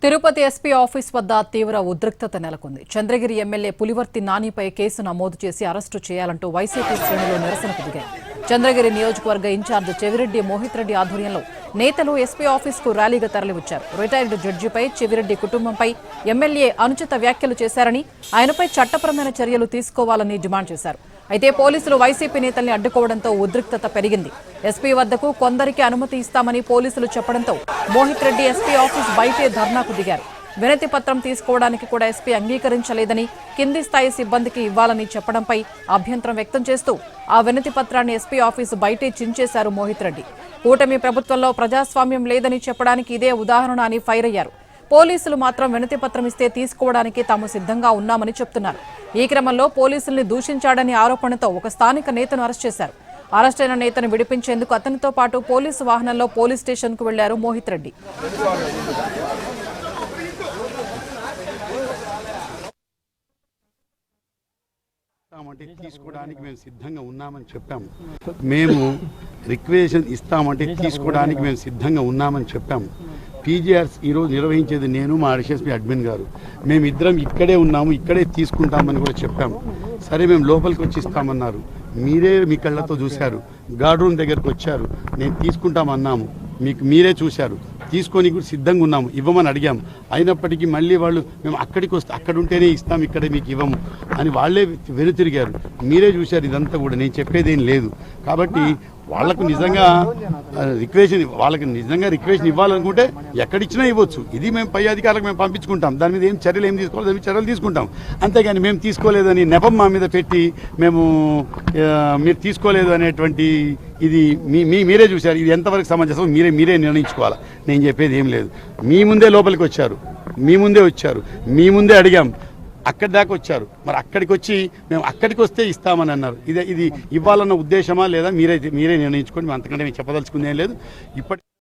Tirupati SP office వద్ద తీవ్ర ఉద్రిక్తత నెలకొంది. చంద్రగిరి ఎమ్మెల్యే పులివర్తి నానిపై కేసు నమోదు చేసి అరెస్టు చేయాలంటూ వైసీపీ శ్రేణులు నిరసనకు దిగాయి. చంద్రగిరి నియోజకవర్గ ఇన్ఛార్జ్ చెవిరెడ్డి మోహిత్ రెడ్డి ఆధ్వర్యంలో నేతలు ఎస్పీ ఆఫీస్కు ర్యాలీగా తరలివచ్చారు. రిటైర్డ్ జడ్జిపై చెవిరెడ్డి కుటుంబంపై ఎమ్మెల్యే అనుచిత వ్యాఖ్యలు చేశారని, ఆయనపై చట్టపరమైన చర్యలు తీసుకోవాలని డిమాండ్ చేశారు. అయితే పోలీసులు వైసీపీ నేతల్ని అడ్డుకోవడంతో ఉద్రిక్తత పెరిగింది. ఎస్పీ వద్దకు కొందరికి అనుమతి ఇస్తామని పోలీసులు చెప్పడంతో మోహిత్ రెడ్డి ఎస్పీ ఆఫీస్ బయటే ధర్నాకు దిగారు. వినతి పత్రం తీసుకోవడానికి కూడా ఎస్పీ అంగీకరించలేదని, కింది స్థాయి సిబ్బందికి ఇవ్వాలని చెప్పడంపై అభ్యంతరం వ్యక్తం చేస్తూ ఆ వినతి పత్రాన్ని ఎస్పీ ఆఫీసు బయటే చించేశారు మోహిత్ రెడ్డి. కూటమి ప్రభుత్వంలో ప్రజాస్వామ్యం లేదని చెప్పడానికి ఇదే ఉదాహరణ అని ఫైర్ అయ్యారు. పోలీసులు మాత్రం వినతి పత్రం ఇస్తే తీసుకోవడానికి తాము సిద్ధంగా ఉన్నామని చెప్తున్నారు. ఈ క్రమంలో పోలీసుల్ని దూషించాడని ఆరోపణతో ఒక స్థానిక నేతను అరెస్ట్ చేశారు. అరెస్టైన నేతను విడిపించేందుకు అతనితో పాటు పోలీసు వాహనంలో పోలీస్ స్టేషన్కు వెళ్లారు మోహిత్ రెడ్డి. తీసుకోవడానికి మేము సిద్ధంగా ఉన్నామని చెప్పాము. మేము రిక్వెషన్ ఇస్తామంటే తీసుకోవడానికి మేము సిద్ధంగా ఉన్నామని చెప్పాము. పీజీఆర్స్ ఈరోజు నిర్వహించేది నేను, మా డిఎస్పీ అడ్మిన్ గారు. మేమిద్దరం ఇక్కడే ఉన్నాము, ఇక్కడే తీసుకుంటామని కూడా చెప్పాము. సరే మేము లోపలికి వచ్చి ఇస్తామన్నారు. మీరే మీ కళ్ళతో చూశారు. గార్డ్ రూమ్ దగ్గరకు వచ్చారు. నేను తీసుకుంటామన్నాము, మీరే చూశారు. తీసుకొని కూడా సిద్ధంగా ఉన్నాము, ఇవ్వమని అడిగాము. అయినప్పటికీ మళ్ళీ వాళ్ళు మేము అక్కడికి వస్తే అక్కడ ఉంటేనే ఇస్తాం, ఇక్కడే మీకు ఇవ్వము అని వాళ్ళే వెనుతిరిగారు. మీరే చూశారు ఇదంతా కూడా. నేను చెప్పేది ఏం లేదు. కాబట్టి వాళ్ళకు నిజంగా రిక్వెషన్ ఇవ్వాలనుకుంటే ఎక్కడిచ్చినా ఇవ్వచ్చు. ఇది మేము పై అధికారులకు మేము పంపించుకుంటాం. దాని మీద ఏం చర్యలు తీసుకోవాలి, దాని మీద చర్యలు తీసుకుంటాం. అంతేగాని మేము తీసుకోలేదని నెపం మా మీద పెట్టి మీరు తీసుకోలేదు అనేటువంటి ఇది మీరే చూశారు. ఇది ఎంతవరకు సమంజసం మీరే నిర్ణయించుకోవాలి. నేను చెప్పేది ఏం లేదు. మీ ముందే లోపలికి వచ్చారు, మీ ముందే వచ్చారు, మీ ముందే అడిగాం. అక్కడి దాకా వచ్చారు. మరి అక్కడికి వచ్చి మేము అక్కడికి వస్తే ఇస్తామని అన్నారు. ఇది ఇవ్వాలన్న ఉద్దేశమా లేదా మీరే నిర్ణయించుకోండి. అంతకంటే మేము చెప్పదలుచుకుంది ఏం లేదు.